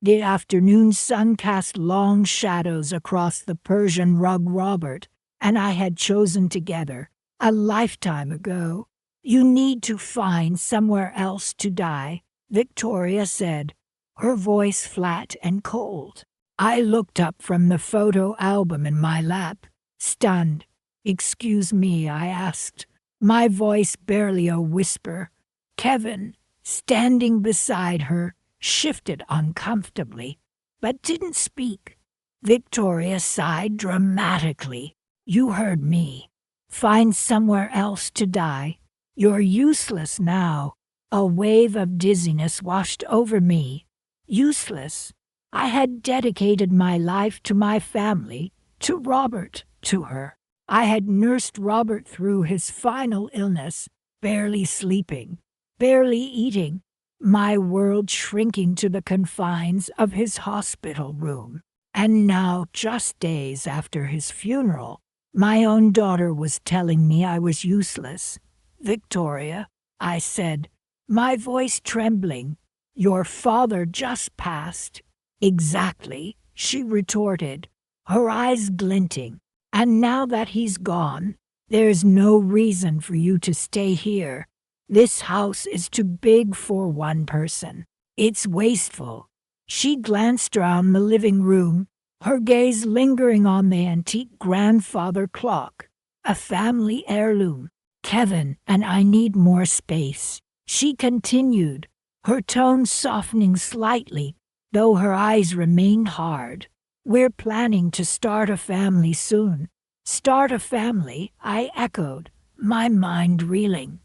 The afternoon sun cast long shadows across the Persian rug Robert and I had chosen together a lifetime ago. You need to find somewhere else to die, Victoria said, her voice flat and cold. I looked up from the photo album in my lap, stunned. Excuse me, I asked, my voice barely a whisper. Kevin, standing beside her, shifted uncomfortably, but didn't speak. Victoria sighed dramatically. You heard me. Find somewhere else to die. You're useless now. A wave of dizziness washed over me. Useless. I had dedicated my life to my family, to Robert, to her. I had nursed Robert through his final illness, barely sleeping, barely eating, my world shrinking to the confines of his hospital room. And now, just days after his funeral, my own daughter was telling me I was useless. Victoria, I said, my voice trembling, your father just passed. Exactly, she retorted, her eyes glinting. And now that he's gone, there's no reason for you to stay here. This house is too big for one person. It's wasteful. She glanced around the living room, her gaze lingering on the antique grandfather clock, a family heirloom. Kevin, and I need more space, she continued, her tone softening slightly, though her eyes remained hard. We're planning to start a family soon. Start a family, I echoed, my mind reeling.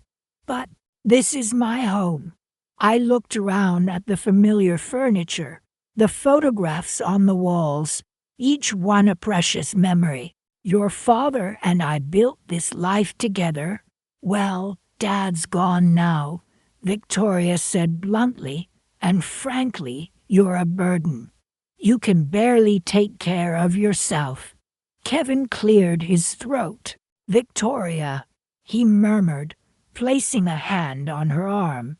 But this is my home. I looked around at the familiar furniture, the photographs on the walls, each one a precious memory. Your father and I built this life together. Well, Dad's gone now, Victoria said bluntly, and frankly, you're a burden. You can barely take care of yourself. Kevin cleared his throat. Victoria, he murmured, placing a hand on her arm.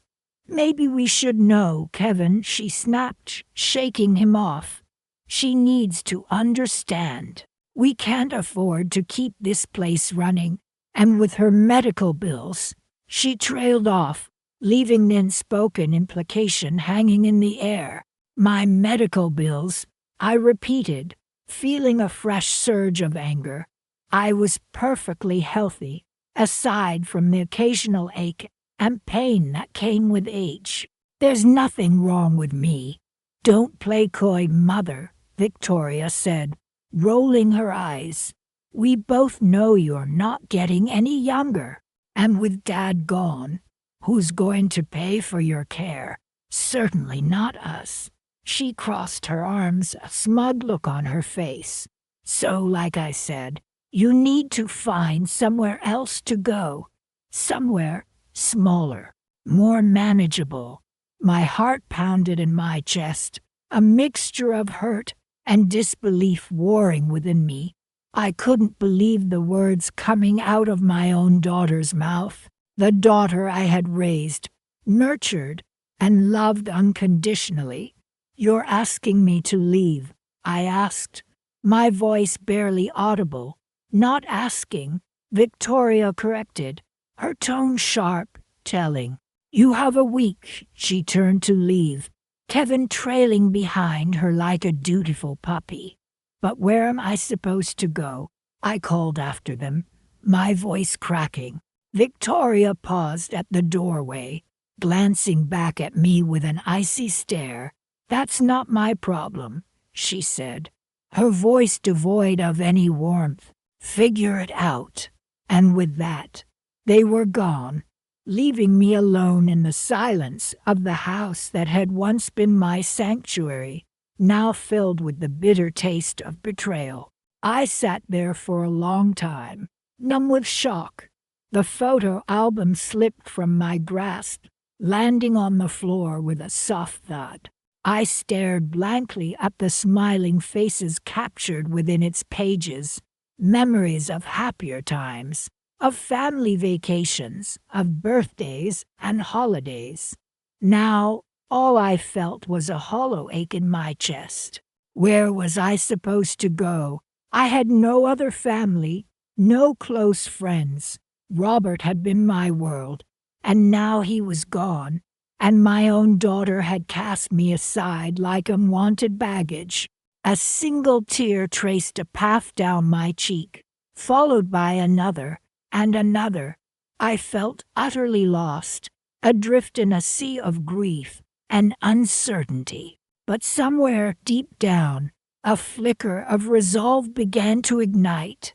Maybe we should know, Kevin, she snapped, shaking him off. She needs to understand. We can't afford to keep this place running. And with her medical bills, she trailed off, leaving the unspoken implication hanging in the air. My medical bills, I repeated, feeling a fresh surge of anger. I was perfectly healthy, aside from the occasional ache and pain that came with age. There's nothing wrong with me. Don't play coy, Mother, Victoria said, rolling her eyes. We both know you're not getting any younger. And with Dad gone, who's going to pay for your care? Certainly not us. She crossed her arms, a smug look on her face. So, like I said, you need to find somewhere else to go. Somewhere smaller, more manageable. My heart pounded in my chest, a mixture of hurt and disbelief warring within me. I couldn't believe the words coming out of my own daughter's mouth, the daughter I had raised, nurtured, and loved unconditionally. You're asking me to leave, I asked, my voice barely audible. Not asking, Victoria corrected, her tone sharp, telling. You have a week, she turned to leave, Kevin trailing behind her like a dutiful puppy. But where am I supposed to go? I called after them, my voice cracking. Victoria paused at the doorway, glancing back at me with an icy stare. That's not my problem, she said, her voice devoid of any warmth. Figure it out. And with that, they were gone, leaving me alone in the silence of the house that had once been my sanctuary, now filled with the bitter taste of betrayal. I sat there for a long time, numb with shock. The photo album slipped from my grasp, landing on the floor with a soft thud. I stared blankly at the smiling faces captured within its pages, memories of happier times, of family vacations, of birthdays and holidays. Now, All I felt was a hollow ache in my chest. Where was I supposed to go? I had no other family, no close friends. Robert had been my world, and now he was gone, and my own daughter had cast me aside like unwanted baggage. A single tear traced a path down my cheek, followed by another and another. I felt utterly lost, adrift in a sea of grief and uncertainty. But somewhere deep down, a flicker of resolve began to ignite.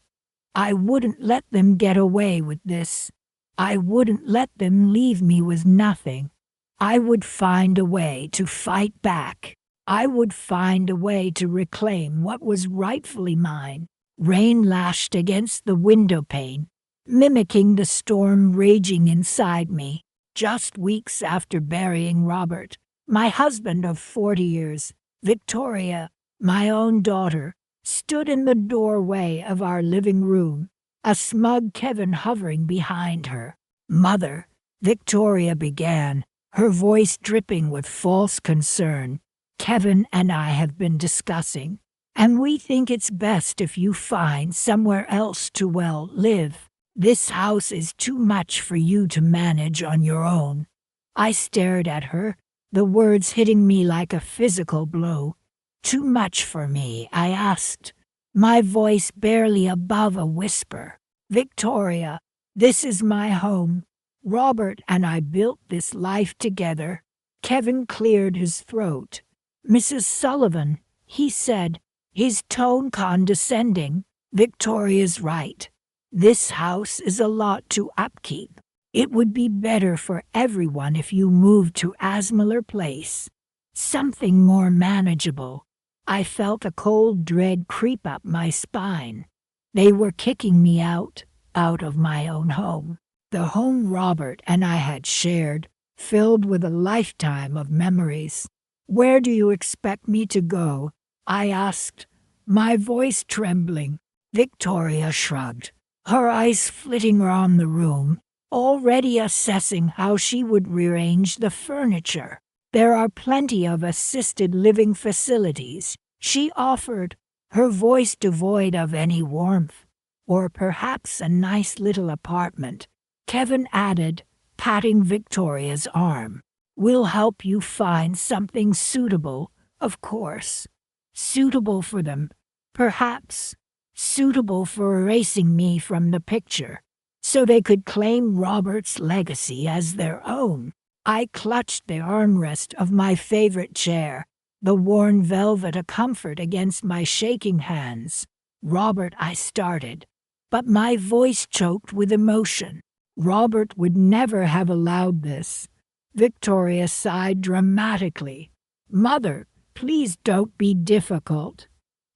I wouldn't let them get away with this. I wouldn't let them leave me with nothing. I would find a way to fight back. I would find a way to reclaim what was rightfully mine. Rain lashed against the window pane, mimicking the storm raging inside me. Just weeks after burying Robert, my husband of 40 years, Victoria, my own daughter, stood in the doorway of our living room, a smug Kevin hovering behind her. "Mother," Victoria began, her voice dripping with false concern. "Kevin and I have been discussing, and we think it's best if you find somewhere else to, well, live. This house is too much for you to manage on your own." I stared at her, the words hitting me like a physical blow. "Too much for me?" I asked, my voice barely above a whisper. "Victoria, this is my home. Robert and I built this life together." Kevin cleared his throat. "Mrs. Sullivan," he said, his tone condescending. "Victoria's right. This house is a lot to upkeep. It would be better for everyone if you moved to Asmiller Place. Something more manageable." I felt a cold dread creep up my spine. They were kicking me out of my own home. The home Robert and I had shared, filled with a lifetime of memories. "Where do you expect me to go?" I asked, my voice trembling. Victoria shrugged, her eyes flitting around the room, already assessing how she would rearrange the furniture. "There are plenty of assisted living facilities," she offered, her voice devoid of any warmth. "Or perhaps a nice little apartment," Kevin added, patting Victoria's arm. "We'll help you find something suitable, of course. Suitable for them, perhaps. Suitable for erasing me from the picture, so they could claim Robert's legacy as their own." I clutched the armrest of my favorite chair, the worn velvet a comfort against my shaking hands. "Robert," I started, but my voice choked with emotion. "Robert would never have allowed this." Victoria sighed dramatically. "Mother, please don't be difficult.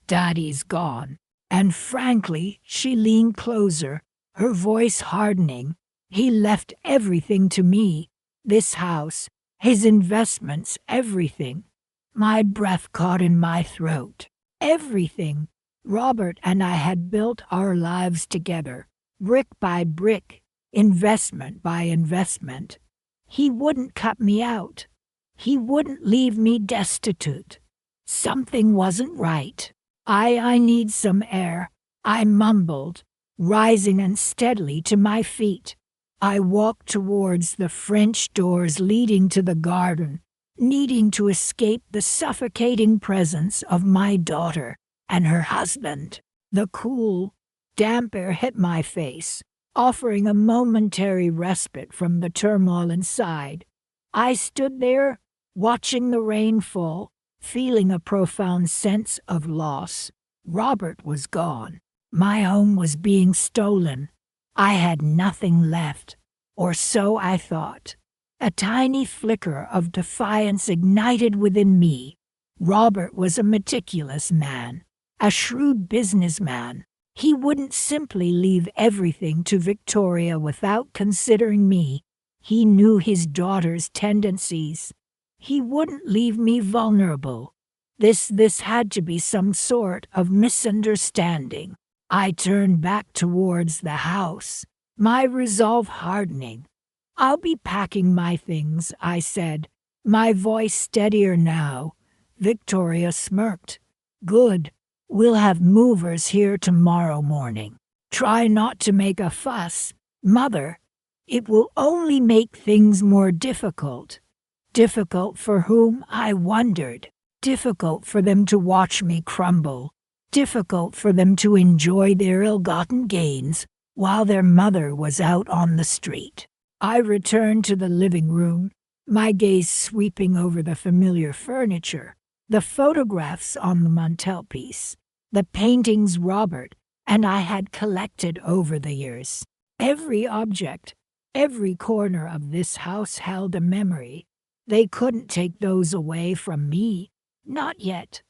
Daddy's gone." And frankly, she leaned closer, her voice hardening. "He left everything to me. This house, his investments, everything." My breath caught in my throat. Everything. Robert and I had built our lives together, brick by brick, investment by investment. He wouldn't cut me out. He wouldn't leave me destitute. Something wasn't right. I need some air," I mumbled, rising unsteadily to my feet. I walked towards the French doors leading to the garden, needing to escape the suffocating presence of my daughter and her husband. The cool, damp air hit my face, offering a momentary respite from the turmoil inside. I stood there, watching the rain fall, feeling a profound sense of loss. Robert was gone. My home was being stolen. I had nothing left, or so I thought. A tiny flicker of defiance ignited within me. Robert was a meticulous man, a shrewd businessman. He wouldn't simply leave everything to Victoria without considering me. He knew his daughter's tendencies. He wouldn't leave me vulnerable. This had to be some sort of misunderstanding. I turned back towards the house, my resolve hardening. "I'll be packing my things," I said, my voice steadier now. Victoria smirked. Good. We'll have movers here tomorrow morning. Try not to make a fuss, Mother. It will only make things more difficult. Difficult for whom, I wondered. Difficult for them to watch me crumble. Difficult for them to enjoy their ill-gotten gains while their mother was out on the street. I returned to the living room, my gaze sweeping over the familiar furniture, the photographs on the mantelpiece, the paintings Robert and I had collected over the years. Every object, every corner of this house held a memory. They couldn't take those away from me. Not yet.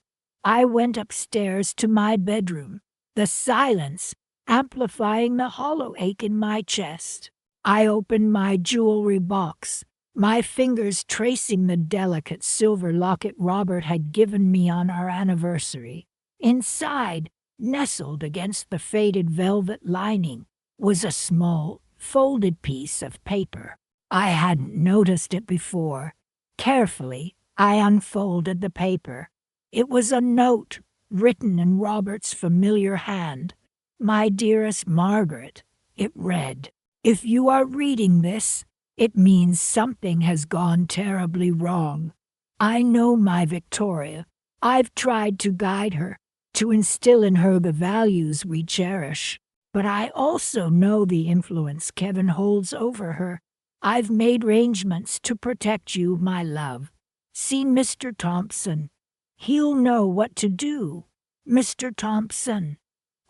I went upstairs to my bedroom, the silence amplifying the hollow ache in my chest. I opened my jewelry box, my fingers tracing the delicate silver locket Robert had given me on our anniversary. Inside, nestled against the faded velvet lining, was a small, folded piece of paper. I hadn't noticed it before. Carefully, I unfolded the paper. It was a note, written in Robert's familiar hand. My dearest Margaret, it read, if you are reading this, it means something has gone terribly wrong. I know my Victoria. I've tried to guide her, to instill in her the values we cherish. But I also know the influence Kevin holds over her. I've made arrangements to protect you, my love. See Mr. Thompson. He'll know what to do. Mr. Thompson,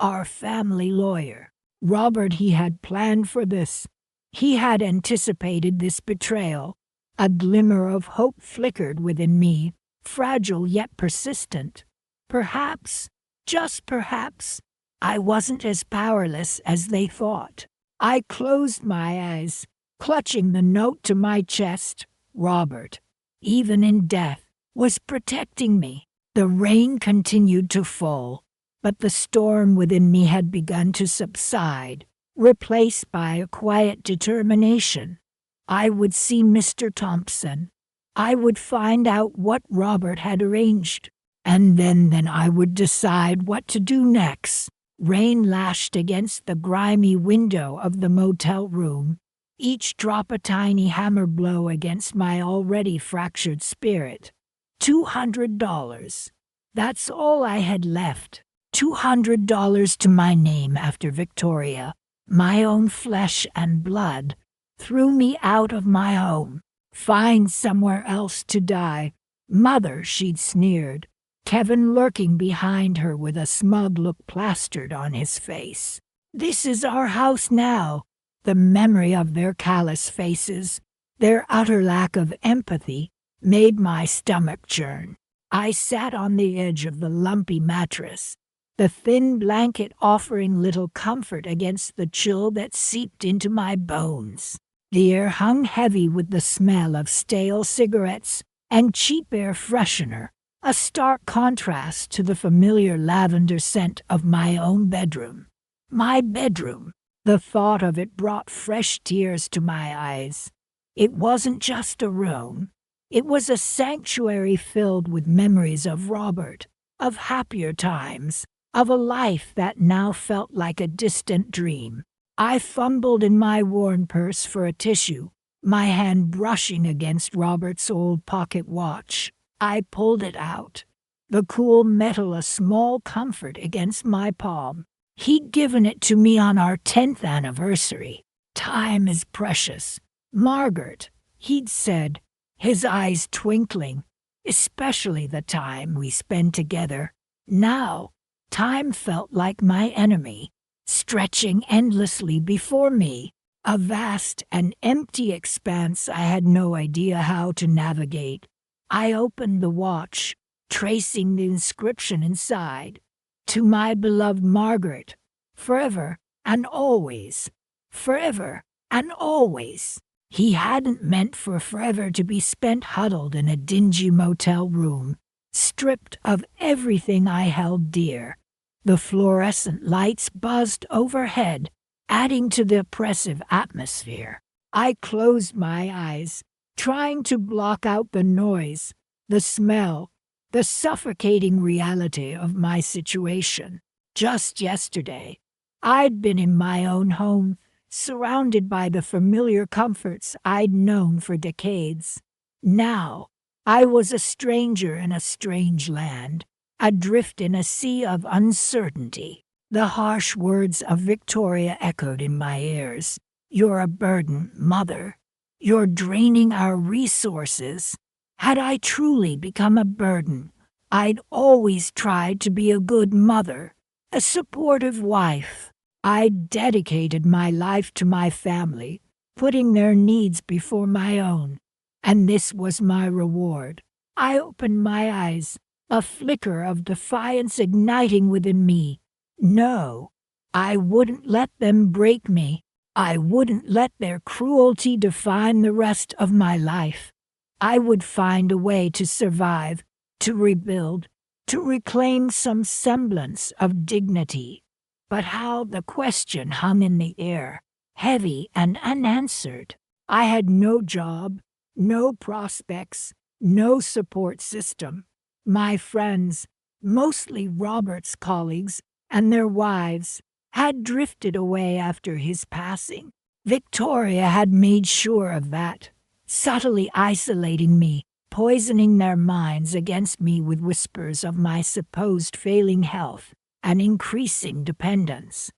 our family lawyer. Robert, he had planned for this. He had anticipated this betrayal. A glimmer of hope flickered within me, fragile yet persistent. Perhaps, just perhaps, I wasn't as powerless as they thought. I closed my eyes, clutching the note to my chest. Robert, even in death, was protecting me. The rain continued to fall, but the storm within me had begun to subside, replaced by a quiet determination. I would see Mr. Thompson. I would find out what Robert had arranged, and then I would decide what to do next. Rain lashed against the grimy window of the motel room, each drop a tiny hammer blow against my already fractured spirit. $200. That's all I had left. $200 to my name after Victoria, my own flesh and blood, threw me out of my home. Find somewhere else to die. Mother, she'd sneered. Kevin lurking behind her with a smug look plastered on his face. This is our house now. The memory of their callous faces, their utter lack of empathy, made my stomach churn. I sat on the edge of the lumpy mattress, the thin blanket offering little comfort against the chill that seeped into my bones. The air hung heavy with the smell of stale cigarettes and cheap air freshener, a stark contrast to the familiar lavender scent of my own bedroom. My bedroom. The thought of it brought fresh tears to my eyes. It wasn't just a room. It was a sanctuary filled with memories of Robert, of happier times, of a life that now felt like a distant dream. I fumbled in my worn purse for a tissue, my hand brushing against Robert's old pocket watch. I pulled it out, the cool metal a small comfort against my palm. He'd given it to me on our 10th anniversary. Time is precious. Margaret, he'd said, his eyes twinkling, especially the time we spent together. Now, time felt like my enemy, stretching endlessly before me, a vast and empty expanse I had no idea how to navigate. I opened the watch, tracing the inscription inside. To my beloved Margaret, forever and always, forever and always. He hadn't meant for forever to be spent huddled in a dingy motel room, stripped of everything I held dear. The fluorescent lights buzzed overhead, adding to the oppressive atmosphere. I closed my eyes, trying to block out the noise, the smell, the suffocating reality of my situation. Just yesterday, I'd been in my own home, surrounded by the familiar comforts I'd known for decades. Now, I was a stranger in a strange land, adrift in a sea of uncertainty. The harsh words of Victoria echoed in my ears. "You're a burden, Mother. You're draining our resources." Had I truly become a burden? I'd always tried to be a good mother, a supportive wife. I'd dedicated my life to my family, putting their needs before my own. And this was my reward. I opened my eyes, a flicker of defiance igniting within me. No, I wouldn't let them break me. I wouldn't let their cruelty define the rest of my life. I would find a way to survive, to rebuild, to reclaim some semblance of dignity. But how? The question hung in the air, heavy and unanswered. I had no job, no prospects, no support system. My friends, mostly Robert's colleagues and their wives, had drifted away after his passing. Victoria had made sure of that, subtly isolating me, poisoning their minds against me with whispers of my supposed failing health and increasing dependence.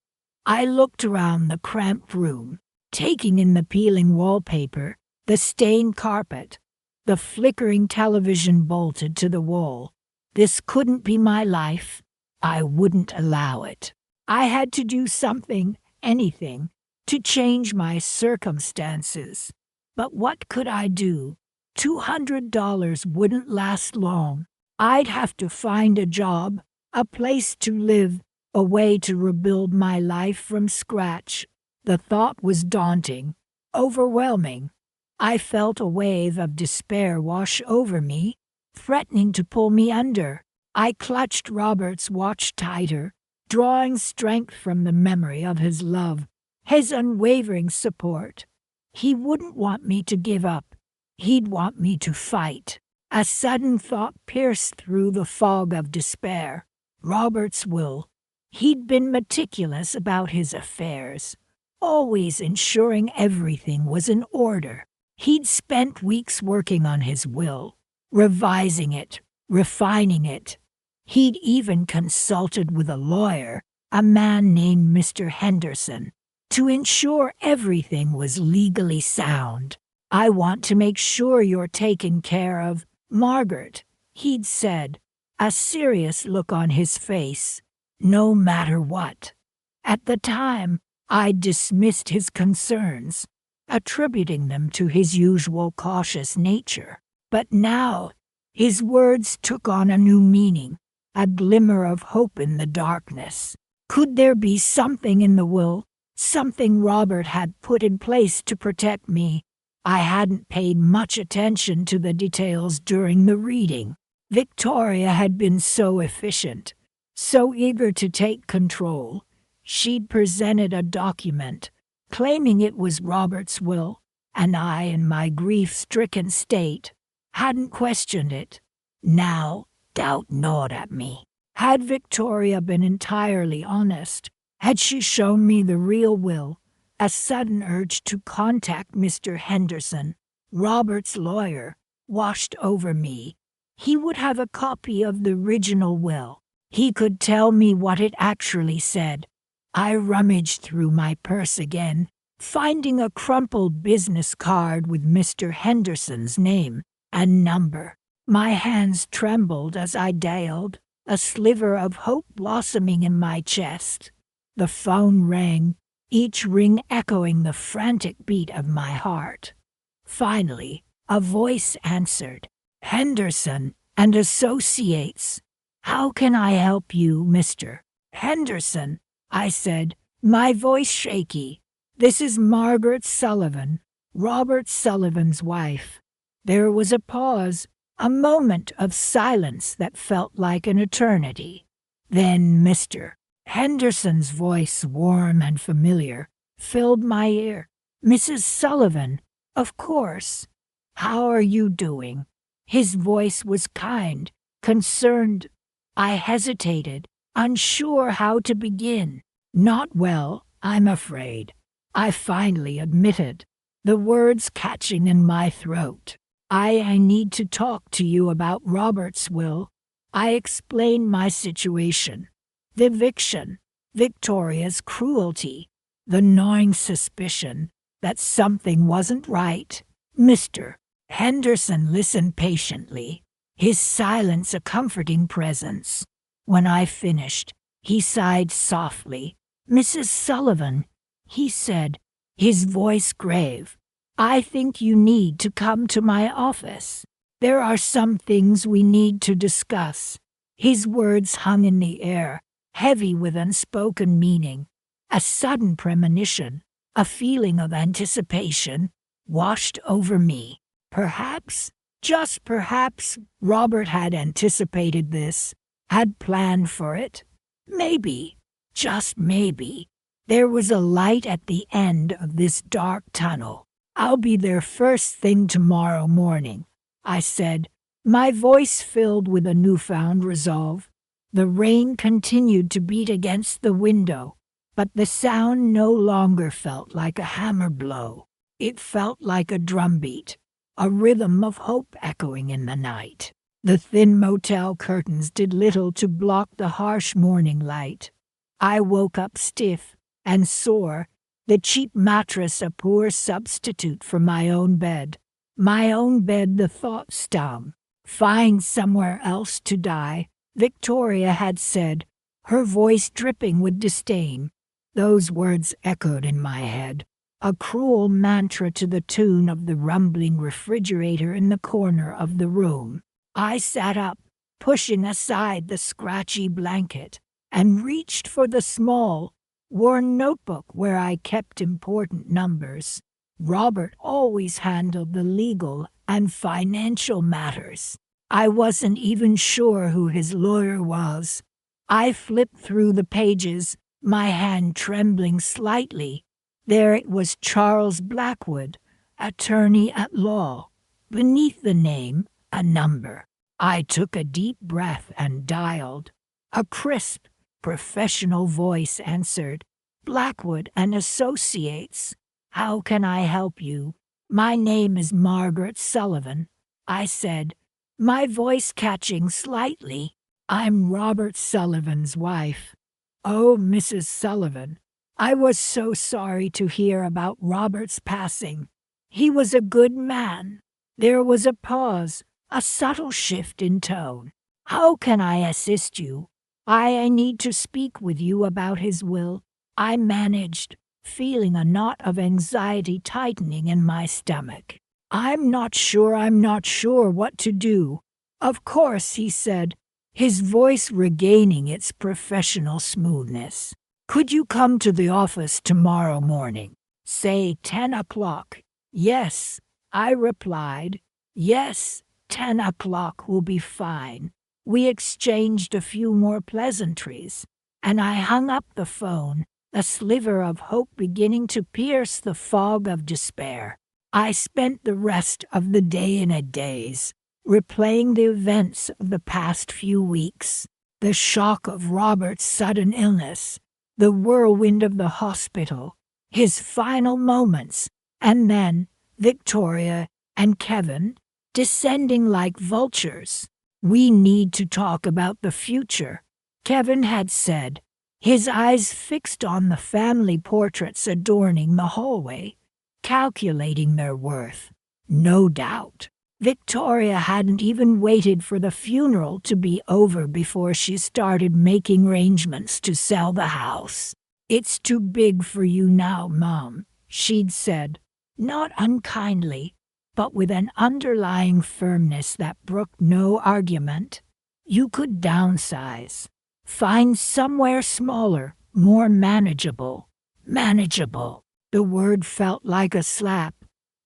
I looked around the cramped room, taking in the peeling wallpaper, the stained carpet, the flickering television bolted to the wall. This couldn't be my life. I wouldn't allow it. I had to do something, anything, to change my circumstances. But what could I do? $200 wouldn't last long. I'd have to find a job, a place to live, a way to rebuild my life from scratch. The thought was daunting, overwhelming. I felt a wave of despair wash over me, threatening to pull me under. I clutched Robert's watch tighter, drawing strength from the memory of his love, his unwavering support. He wouldn't want me to give up. He'd want me to fight. A sudden thought pierced through the fog of despair. Robert's will. He'd been meticulous about his affairs, always ensuring everything was in order. He'd spent weeks working on his will, revising it, refining it. He'd even consulted with a lawyer, a man named Mr. Henderson, to ensure everything was legally sound. "I want to make sure you're taken care of, Margaret," he'd said, a serious look on his face, no matter what. At the time, I dismissed his concerns, attributing them to his usual cautious nature. But now, his words took on a new meaning, a glimmer of hope in the darkness. Could there be something in the will, something Robert had put in place to protect me? I hadn't paid much attention to the details during the reading. Victoria had been so efficient, so eager to take control. She'd presented a document, claiming it was Robert's will, and I, in my grief-stricken state, hadn't questioned it. Now, doubt gnawed at me. Had Victoria been entirely honest? Had she shown me the real will? A sudden urge to contact Mr. Henderson, Robert's lawyer, washed over me. He would have a copy of the original will. He could tell me what it actually said. I rummaged through my purse again, finding a crumpled business card with Mr. Henderson's name and number. My hands trembled as I dialed, a sliver of hope blossoming in my chest. The phone rang, each ring echoing the frantic beat of my heart. Finally, a voice answered. "Henderson and Associates. How can I help you, Mr. Henderson?" I said, my voice shaky. "This is Margaret Sullivan, Robert Sullivan's wife." There was a pause, a moment of silence that felt like an eternity. Then Mr. Henderson's voice, warm and familiar, filled my ear. "Mrs. Sullivan, of course. How are you doing?" His voice was kind, concerned. I hesitated, unsure how to begin. "Not well, I'm afraid," I finally admitted, the words catching in my throat. I need to talk to you about Robert's will." I explained my situation. The eviction, Victoria's cruelty, the gnawing suspicion that something wasn't right. Mr. Henderson listened patiently, his silence a comforting presence. When I finished, he sighed softly. "Mrs. Sullivan," he said, his voice grave, "I think you need to come to my office. There are some things we need to discuss." His words hung in the air, heavy with unspoken meaning. A sudden premonition, a feeling of anticipation, washed over me. Perhaps, just perhaps, Robert had anticipated this, had planned for it. Maybe, just maybe, there was a light at the end of this dark tunnel. "I'll be there first thing tomorrow morning," I said, my voice filled with a newfound resolve. The rain continued to beat against the window, but the sound no longer felt like a hammer blow. It felt like a drumbeat, a rhythm of hope echoing in the night. The thin motel curtains did little to block the harsh morning light. I woke up stiff and sore, the cheap mattress a poor substitute for my own bed. My own bed, the thought stung. "Find somewhere else to die," Victoria had said, her voice dripping with disdain. Those words echoed in my head, a cruel mantra to the tune of the rumbling refrigerator in the corner of the room. I sat up, pushing aside the scratchy blanket, and reached for the small, worn notebook where I kept important numbers. Robert always handled the legal and financial matters. I wasn't even sure who his lawyer was. I flipped through the pages, my hand trembling slightly. There it was, Charles Blackwood, attorney at law. Beneath the name, a number. I took a deep breath and dialed. A crisp, professional voice answered. "Blackwood and Associates. How can I help you?" "My name is Margaret Sullivan," I said, my voice catching slightly. "I'm Robert Sullivan's wife." "Oh, Mrs. Sullivan, I was so sorry to hear about Robert's passing. He was a good man." There was a pause, a subtle shift in tone. "How can I assist you?" I need to speak with you about his will," I managed, feeling a knot of anxiety tightening in my stomach. I'm not sure what to do." "Of course," he said, his voice regaining its professional smoothness. "Could you come to the office tomorrow morning? Say 10 o'clock. "Yes," I replied. "Yes, 10 o'clock will be fine." We exchanged a few more pleasantries, and I hung up the phone, a sliver of hope beginning to pierce the fog of despair. I spent the rest of the day in a daze, replaying the events of the past few weeks, the shock of Robert's sudden illness, the whirlwind of the hospital, his final moments, and then Victoria and Kevin descending like vultures. "We need to talk about the future," Kevin had said, his eyes fixed on the family portraits adorning the hallway, calculating their worth. No doubt, Victoria hadn't even waited for the funeral to be over before she started making arrangements to sell the house. "It's too big for you now, Mom," she'd said, not unkindly, but with an underlying firmness that brooked no argument. "You could downsize. Find somewhere smaller, more manageable." Manageable. The word felt like a slap.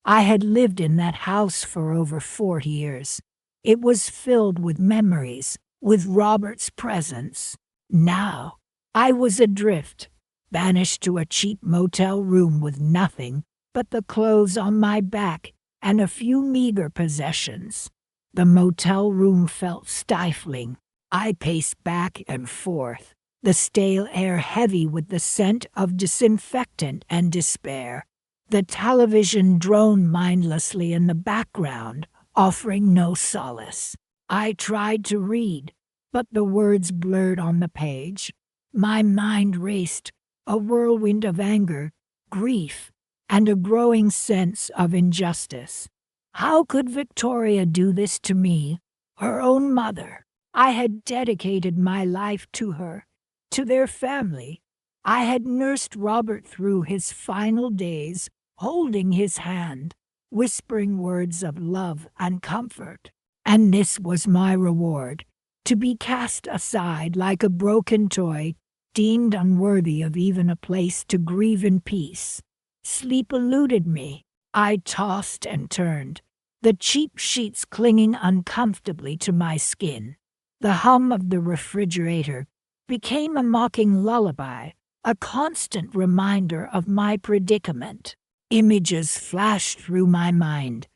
I had lived in that house for over 40 years. It was filled with memories, with Robert's presence. Now, I was adrift, banished to a cheap motel room with nothing but the clothes on my back and a few meager possessions. The motel room felt stifling. I paced back and forth, the stale air heavy with the scent of disinfectant and despair. The television droned mindlessly in the background, offering no solace. I tried to read, but the words blurred on the page. My mind raced, a whirlwind of anger, grief, and a growing sense of injustice. How could Victoria do this to me, her own mother? I had dedicated my life to her, to their family. I had nursed Robert through his final days, holding his hand, whispering words of love and comfort. And this was my reward, to be cast aside like a broken toy, deemed unworthy of even a place to grieve in peace. Sleep eluded me. I tossed and turned, the cheap sheets clinging uncomfortably to my skin. The hum of the refrigerator became a mocking lullaby, a constant reminder of my predicament. Images flashed through my mind.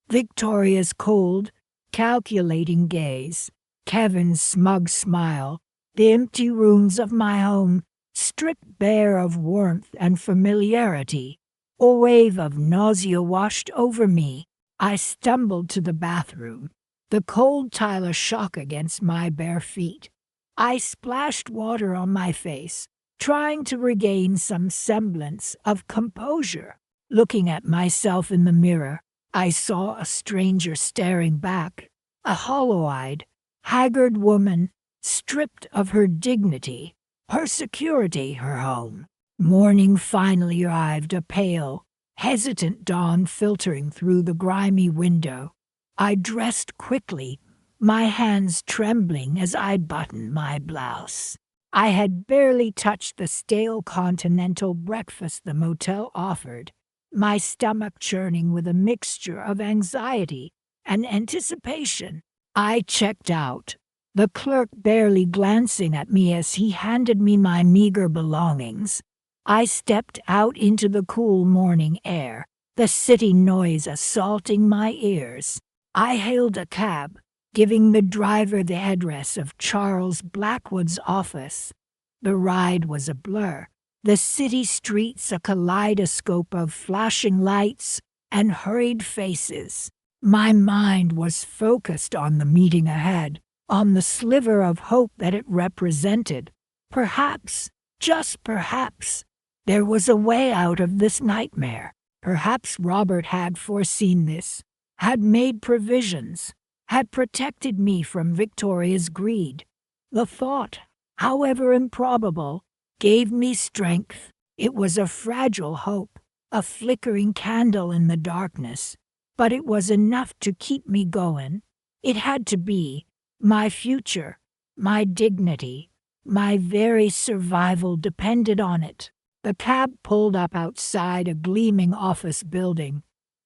Victoria's cold, calculating gaze, Kevin's smug smile, the empty rooms of my home, stripped bare of warmth and familiarity. A wave of nausea washed over me. I stumbled to the bathroom, the cold tile a shock against my bare feet. I splashed water on my face, trying to regain some semblance of composure. Looking at myself in the mirror, I saw a stranger staring back, a hollow-eyed, haggard woman, stripped of her dignity, her security, her home. Morning finally arrived, a pale, hesitant dawn filtering through the grimy window. I dressed quickly, my hands trembling as I buttoned my blouse. I had barely touched the stale continental breakfast the motel offered, my stomach churning with a mixture of anxiety and anticipation. I checked out, the clerk barely glancing at me as he handed me my meager belongings. I stepped out into the cool morning air, the city noise assaulting my ears. I hailed a cab, giving the driver the address of Charles Blackwood's office. The ride was a blur, the city streets a kaleidoscope of flashing lights and hurried faces. My mind was focused on the meeting ahead, on the sliver of hope that it represented. Perhaps, just perhaps, there was a way out of this nightmare. Perhaps Robert had foreseen this, had made provisions, had protected me from Victoria's greed. The thought, however improbable, gave me strength. It was a fragile hope, a flickering candle in the darkness, but it was enough to keep me going. It had to be. My future, my dignity, my very survival depended on it. The cab pulled up outside a gleaming office building.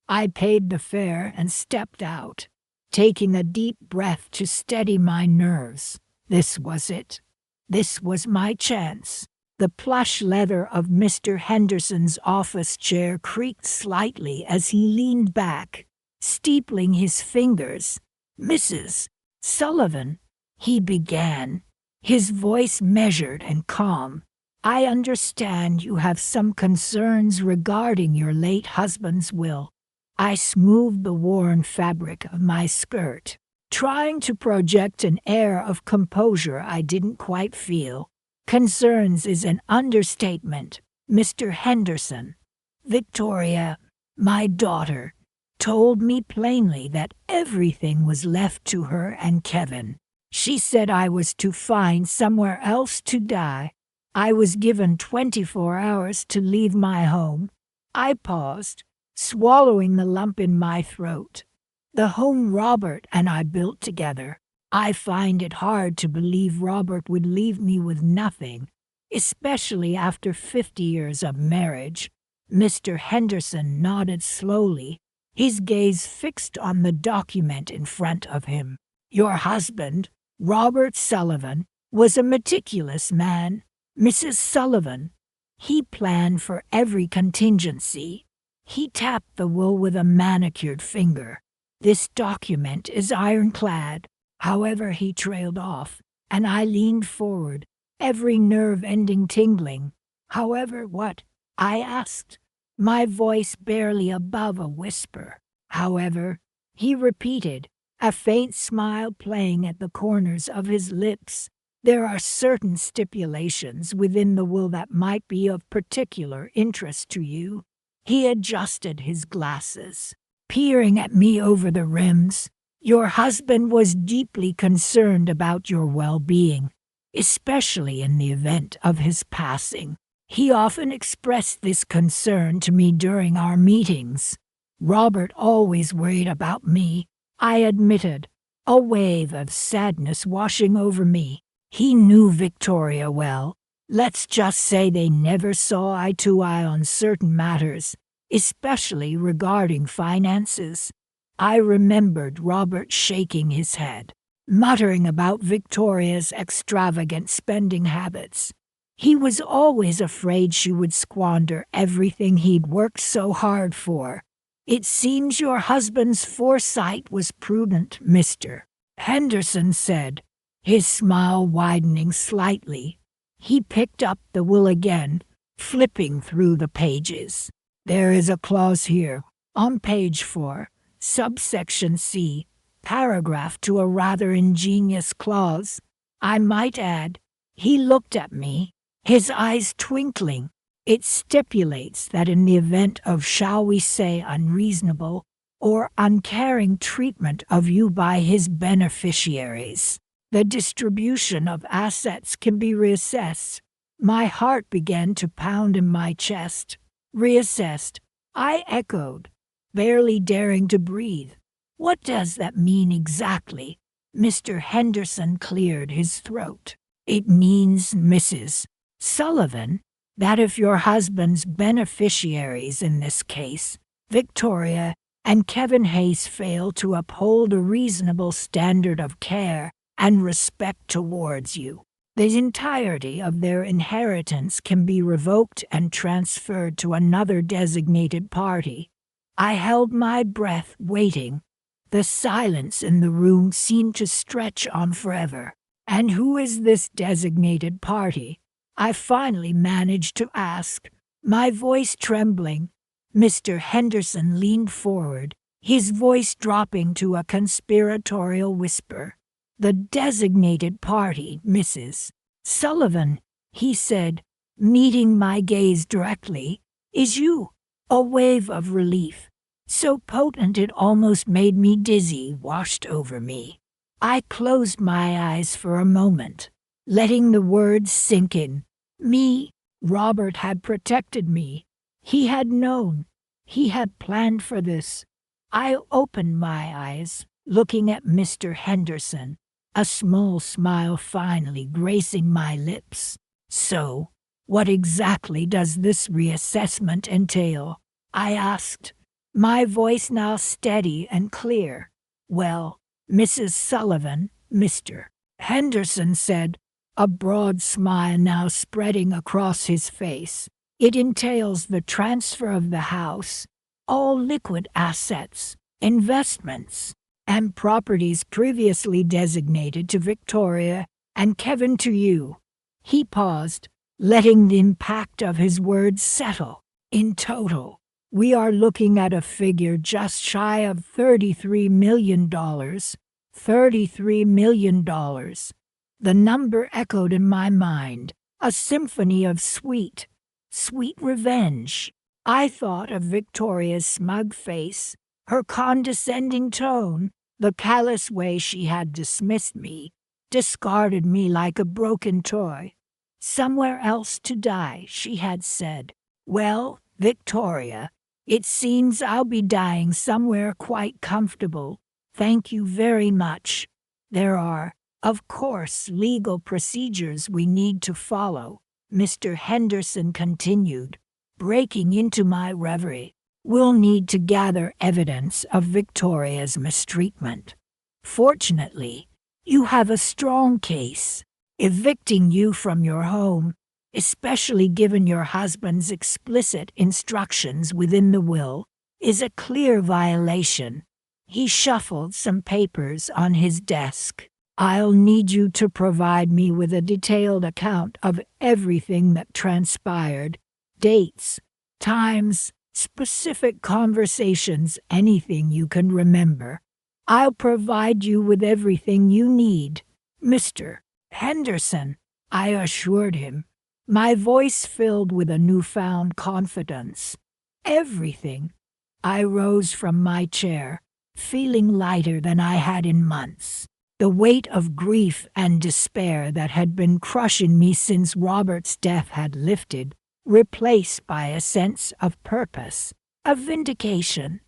I paid the fare and stepped out, taking a deep breath to steady my nerves. This was it. This was my chance. The plush leather of Mr. Henderson's office chair creaked slightly as he leaned back, steepling his fingers. "Mrs. Sullivan," he began, his voice measured and calm. "I understand you have some concerns regarding your late husband's will." I smoothed the worn fabric of my skirt, trying to project an air of composure I didn't quite feel. "Concerns is an understatement, Mr. Henderson. Victoria, my daughter, told me plainly that everything was left to her and Kevin. She said I was to find somewhere else to die. I was given 24 hours to leave my home." I paused, swallowing the lump in my throat. The home Robert and I built together. I find it hard to believe Robert would leave me with nothing, especially after 50 years of marriage. Mr. Henderson nodded slowly, his gaze fixed on the document in front of him. "Your husband, Robert Sullivan, was a meticulous man, Mrs. Sullivan. He planned for every contingency. He tapped the will with a manicured finger. "This document is ironclad." However, he trailed off, and I leaned forward, every nerve ending tingling. "However, what?" I asked, my voice barely above a whisper. "However," he repeated, a faint smile playing at the corners of his lips. "There are certain stipulations within the will that might be of particular interest to you." He adjusted his glasses, peering at me over the rims. "Your husband was deeply concerned about your well-being, especially in the event of his passing. He often expressed this concern to me during our meetings." "Robert always worried about me," I admitted, a wave of sadness washing over me. He knew Victoria well. Let's just say they never saw eye to eye on certain matters, especially regarding finances. I remembered Robert shaking his head, muttering about Victoria's extravagant spending habits. He was always afraid she would squander everything he'd worked so hard for. "It seems your husband's foresight was prudent, Mr. Henderson said, his smile widening slightly. He picked up the will again, flipping through the pages. "There is a clause here, on page 4, subsection C, paragraph to a rather ingenious clause, I might add." He looked at me, his eyes twinkling. "It stipulates that in the event of, shall we say, unreasonable or uncaring treatment of you by his beneficiaries, the distribution of assets can be reassessed." My heart began to pound in my chest. "Reassessed," I echoed, barely daring to breathe. "What does that mean exactly?" Mr. Henderson cleared his throat. "It means, Mrs. Sullivan, that if your husband's beneficiaries in this case, Victoria and Kevin Hayes, fail to uphold a reasonable standard of care and respect towards you, the entirety of their inheritance can be revoked and transferred to another designated party." I held my breath, waiting. The silence in the room seemed to stretch on forever. "And who is this designated party?" I finally managed to ask, my voice trembling. Mr. Henderson leaned forward, his voice dropping to a conspiratorial whisper. "The designated party, Mrs. Sullivan," he said, meeting my gaze directly, "is you." A wave of relief, so potent it almost made me dizzy, washed over me. I closed my eyes for a moment, letting the words sink in. Me, Robert had protected me. He had known. He had planned for this. I opened my eyes, looking at Mr. Henderson, a small smile finally gracing my lips. "So, what exactly does this reassessment entail?" I asked, my voice now steady and clear. "Well, Mrs. Sullivan," Mr. Henderson said, a broad smile now spreading across his face, "it entails the transfer of the house, all liquid assets, investments, and properties previously designated to Victoria and Kevin to you." He paused, letting the impact of his words settle. "In total, we are looking at a figure just shy of $33 million. $33 million. The number echoed in my mind, a symphony of sweet revenge. I thought of Victoria's smug face, her condescending tone, the callous way she had dismissed me, discarded me like a broken toy. "Somewhere else to die," she had said. "Well, Victoria, it seems I'll be dying somewhere quite comfortable. Thank you very much. There are, of course, legal procedures we need to follow," Mr. Henderson continued, breaking into my reverie. "We'll need to gather evidence of Victoria's mistreatment. Fortunately, you have a strong case. Evicting you from your home especially given your husband's explicit instructions within the will, is a clear violation. He shuffled some papers on his desk. I'll need you to provide me with a detailed account of everything that transpired. Dates, times, specific conversations, anything you can remember. I'll provide you with everything you need, Mr. Henderson, I assured him, my voice filled with a newfound confidence. Everything. I rose from my chair, feeling lighter than I had in months. The weight of grief and despair that had been crushing me since Robert's death had lifted, replaced by a sense of purpose, of vindication.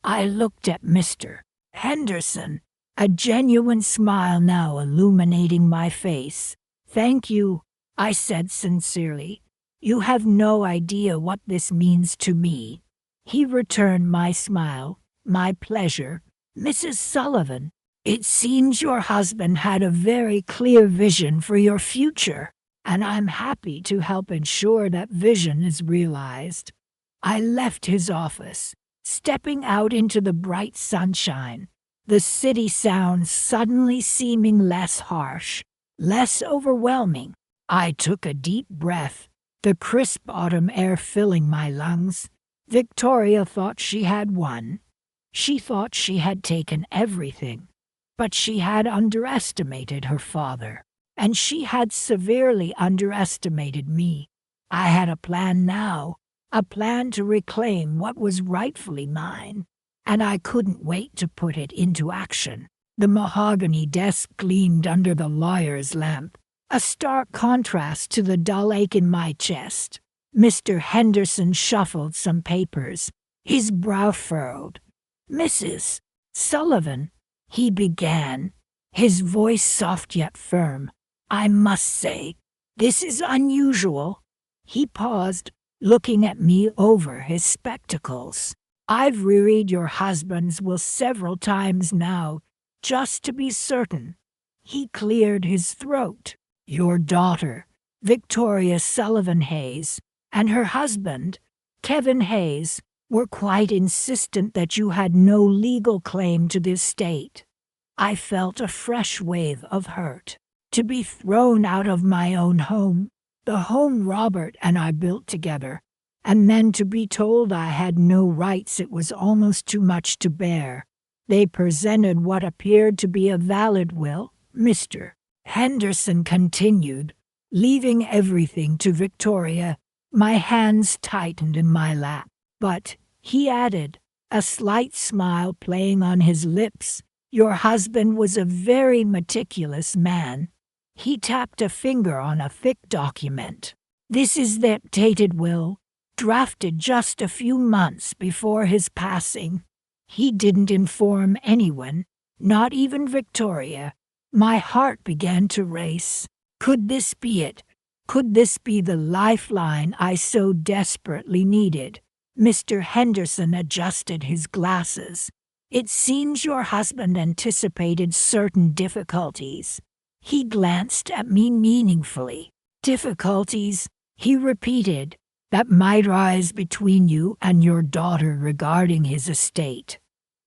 I looked at Mr. Henderson, a genuine smile now illuminating my face. Thank you, I said sincerely. You have no idea what this means to me. He returned my smile. My pleasure, Mrs. Sullivan. It seems your husband had a very clear vision for your future, and I'm happy to help ensure that vision is realized. I left his office, stepping out into the bright sunshine, the city sounds suddenly seeming less harsh, less overwhelming. I took a deep breath, the crisp autumn air filling my lungs. Victoria thought she had won. She thought she had taken everything. But she had underestimated her father, and she had severely underestimated me. I had a plan now, a plan to reclaim what was rightfully mine, and I couldn't wait to put it into action. The mahogany desk gleamed under the lawyer's lamp, a stark contrast to the dull ache in my chest. Mr. Henderson shuffled some papers, his brow furrowed. Mrs. Sullivan, he began, his voice soft yet firm. I must say, this is unusual. He paused, looking at me over his spectacles. I've reread your husband's will several times now, just to be certain. He cleared his throat. Your daughter, Victoria Sullivan Hayes, and her husband, Kevin Hayes, were quite insistent that you had no legal claim to this estate. I felt a fresh wave of hurt. To be thrown out of my own home, the home Robert and I built together, and then to be told I had no rights, it was almost too much to bear. They presented what appeared to be a valid will, Mr. Henderson continued, leaving everything to Victoria. My hands tightened in my lap. But, he added, a slight smile playing on his lips, your husband was a very meticulous man. He tapped a finger on a thick document. This is the updated will, drafted just a few months before his passing. He didn't inform anyone, not even Victoria. My heart began to race. Could this be it? Could this be the lifeline I so desperately needed? Mr. Henderson adjusted his glasses. It seems your husband anticipated certain difficulties. He glanced at me meaningfully. Difficulties, he repeated, that might rise between you and your daughter regarding his estate.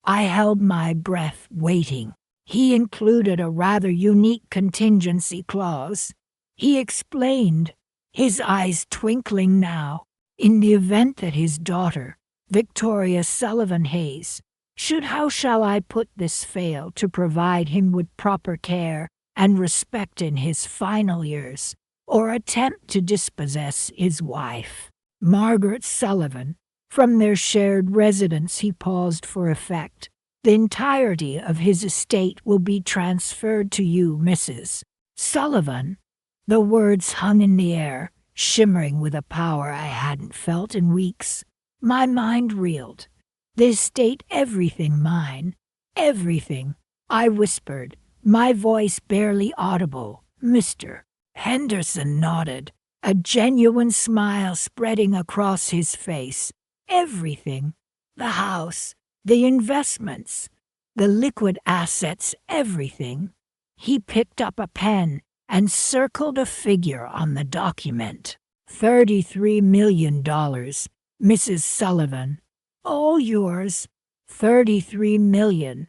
I held my breath, waiting. He included a rather unique contingency clause. He explained, his eyes twinkling now, in the event that his daughter, Victoria Sullivan Hayes, should, how shall I put this, fail to provide him with proper care and respect in his final years, or attempt to dispossess his wife, Margaret Sullivan, from their shared residence, he paused for effect. The entirety of his estate will be transferred to you, Mrs. Sullivan. The words hung in the air, shimmering with a power I hadn't felt in weeks. My mind reeled. The estate, everything mine. Everything, I whispered, my voice barely audible. Mr. Henderson nodded, a genuine smile spreading across his face. Everything. The house, the investments, the liquid assets, everything. He picked up a pen and circled a figure on the document. $33 million, Mrs. Sullivan. All yours. 33 million.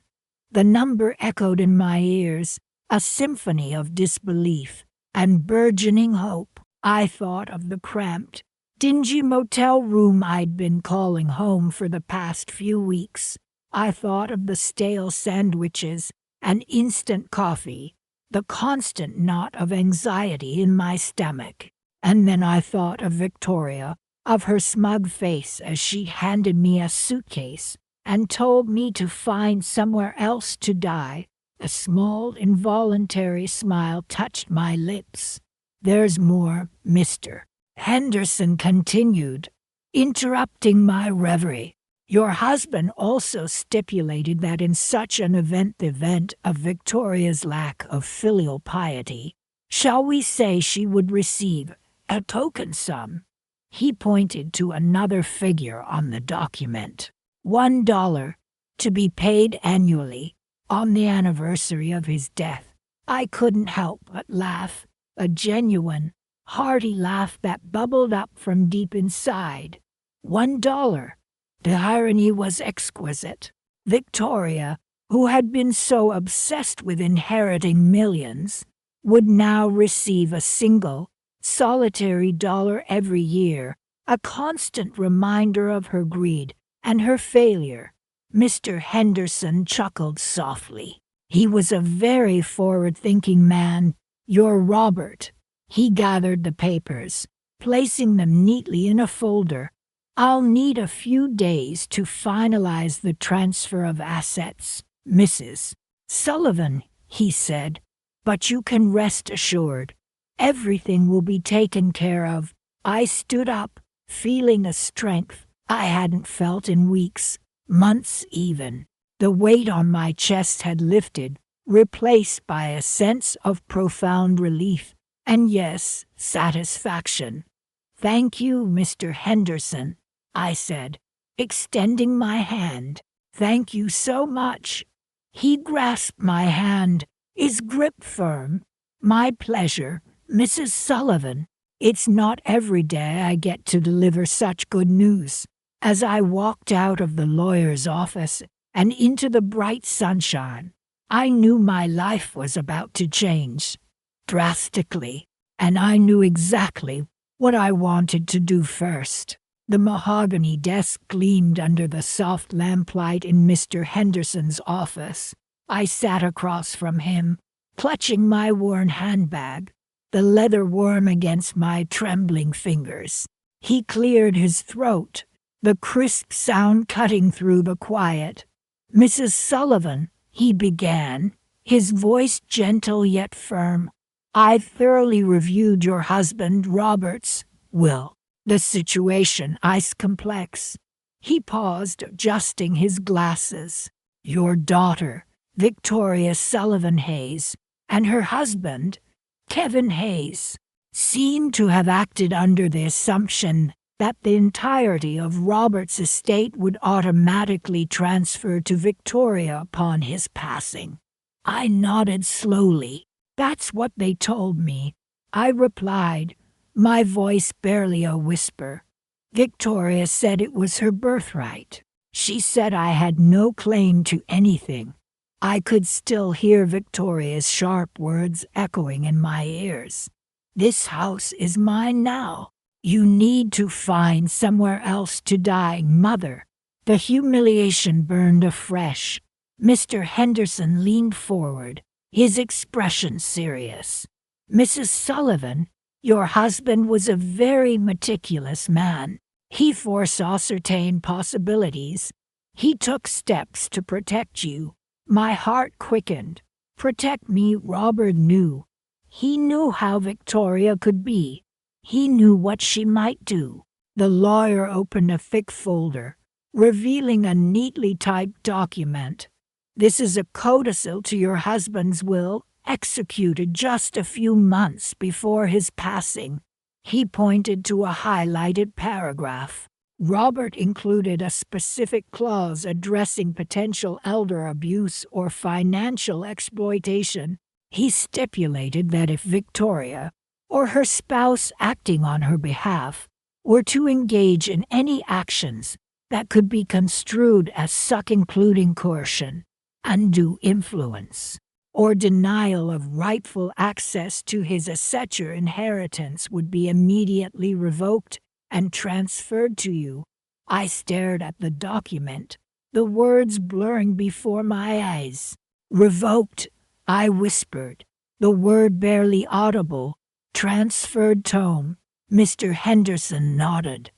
The number echoed in my ears, a symphony of disbelief and burgeoning hope. I thought of the cramped, dingy motel room I'd been calling home for the past few weeks. I thought of the stale sandwiches and instant coffee, the constant knot of anxiety in my stomach. And then I thought of Victoria, of her smug face as she handed me a suitcase and told me to find somewhere else to die. A small, involuntary smile touched my lips. There's more, Mr. Henderson continued, interrupting my reverie. Your husband also stipulated that in such an event of Victoria's lack of filial piety, shall we say she would receive a token sum. He pointed to another figure on the document. $1, to be paid annually, on the anniversary of his death. I couldn't help but laugh, a genuine, hearty laugh that bubbled up from deep inside. $1. The irony was exquisite. Victoria, who had been so obsessed with inheriting millions, would now receive a single, solitary dollar every year, a constant reminder of her greed and her failure. Mr. Henderson chuckled softly. He was a very forward-thinking man, your Robert. He gathered the papers, placing them neatly in a folder. I'll need a few days to finalize the transfer of assets, Mrs. Sullivan, he said, but you can rest assured. Everything will be taken care of. I stood up, feeling a strength I hadn't felt in weeks, months even. The weight on my chest had lifted, replaced by a sense of profound relief, and yes, satisfaction. Thank you, Mr. Henderson, I said, extending my hand. Thank you so much. He grasped my hand, his grip firm. My pleasure, Mrs. Sullivan. It's not every day I get to deliver such good news. As I walked out of the lawyer's office and into the bright sunshine, I knew my life was about to change drastically, and I knew exactly what I wanted to do first. The mahogany desk gleamed under the soft lamplight in Mr. Henderson's office. I sat across from him, clutching my worn handbag, the leather warm against my trembling fingers. He cleared his throat, the crisp sound cutting through the quiet. Mrs. Sullivan, he began, his voice gentle yet firm. I've thoroughly reviewed your husband Robert's will. The situation is complex. He paused, adjusting his glasses. Your daughter, Victoria Sullivan Hayes, and her husband, Kevin Hayes, seem to have acted under the assumption that the entirety of Robert's estate would automatically transfer to Victoria upon his passing. I nodded slowly. That's what they told me, I replied, my voice barely a whisper. Victoria said it was her birthright. She said I had no claim to anything. I could still hear Victoria's sharp words echoing in my ears. This house is mine now. You need to find somewhere else to die, Mother. The humiliation burned afresh. Mr. Henderson leaned forward, his expression serious. Mrs. Sullivan, your husband was a very meticulous man. He foresaw certain possibilities. He took steps to protect you. My heart quickened. Protect me, Robert knew. He knew how Victoria could be. He knew what she might do. The lawyer opened a thick folder, revealing a neatly typed document. This is a codicil to your husband's will, executed just a few months before his passing. He pointed to a highlighted paragraph. Robert included a specific clause addressing potential elder abuse or financial exploitation. He stipulated that if Victoria, or her spouse acting on her behalf, were to engage in any actions that could be construed as such, including coercion, undue influence, or denial of rightful access to his successor, inheritance would be immediately revoked and transferred to you. I stared at the document, the words blurring before my eyes. Revoked, I whispered, the word barely audible. Transferred tone. Mr. Henderson nodded.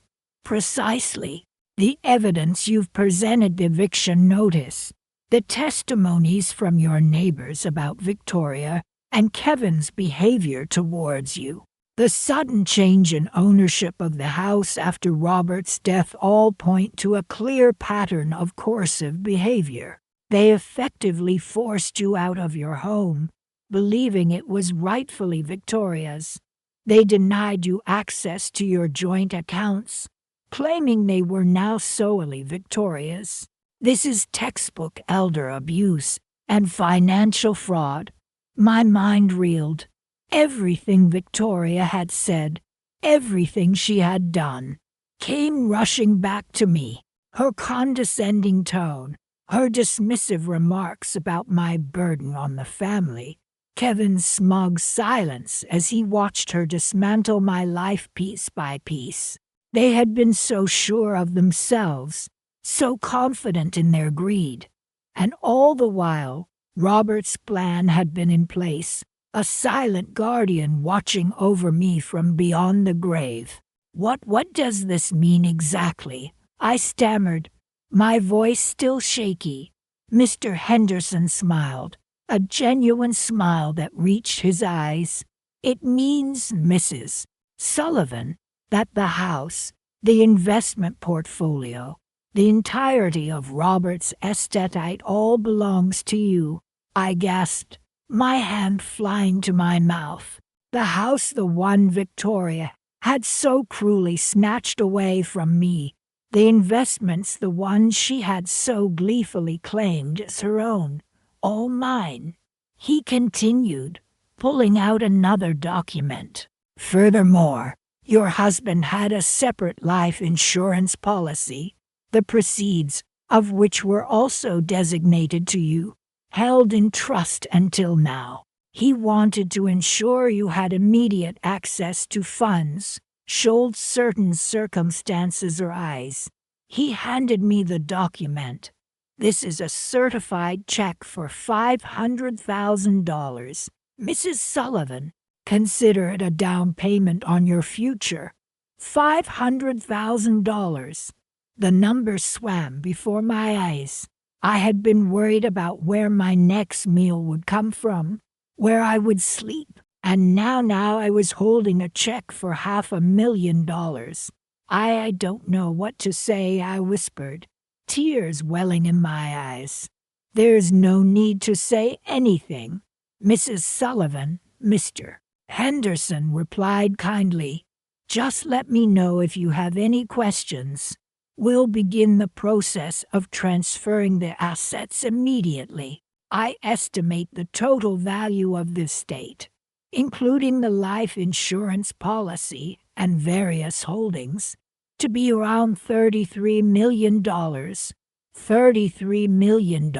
Precisely. The evidence you've presented, the eviction notice, the testimonies from your neighbors about Victoria and Kevin's behavior towards you, the sudden change in ownership of the house after Robert's death all point to a clear pattern of coercive behavior. They effectively forced you out of your home, believing it was rightfully Victoria's. They denied you access to your joint accounts, claiming they were now solely Victoria's. This is textbook elder abuse and financial fraud. My mind reeled. Everything Victoria had said, everything she had done, came rushing back to me. Her condescending tone, her dismissive remarks about my burden on the family, Kevin's smug silence as he watched her dismantle my life piece by piece. They had been so sure of themselves, so confident in their greed. And all the while, Robert's plan had been in place, a silent guardian watching over me from beyond the grave. What does this mean exactly? I stammered, my voice still shaky. Mr. Henderson smiled, a genuine smile that reached his eyes. It means, Mrs. Sullivan, that the house, the investment portfolio, the entirety of Robert's estate all belongs to you. I gasped, my hand flying to my mouth. The house, the one Victoria had so cruelly snatched away from me. The investments, the ones she had so gleefully claimed as her own, all mine. He continued, pulling out another document. Furthermore, your husband had a separate life insurance policy, the proceeds of which were also designated to you, held in trust until now. He wanted to ensure you had immediate access to funds, should certain circumstances arise. He handed me the document. This is a certified check for $500,000. Mrs. Sullivan, consider it a down payment on your future. $500,000. The number swam before my eyes. I had been worried about where my next meal would come from, where I would sleep, and now I was holding a check for $500,000. I don't know what to say, I whispered, tears welling in my eyes. There's no need to say anything, Mrs. Sullivan. Mr. Henderson replied kindly. Just let me know if you have any questions. We'll begin the process of transferring the assets immediately. I estimate the total value of the estate, including the life insurance policy and various holdings, to be around $33 million. $33 million.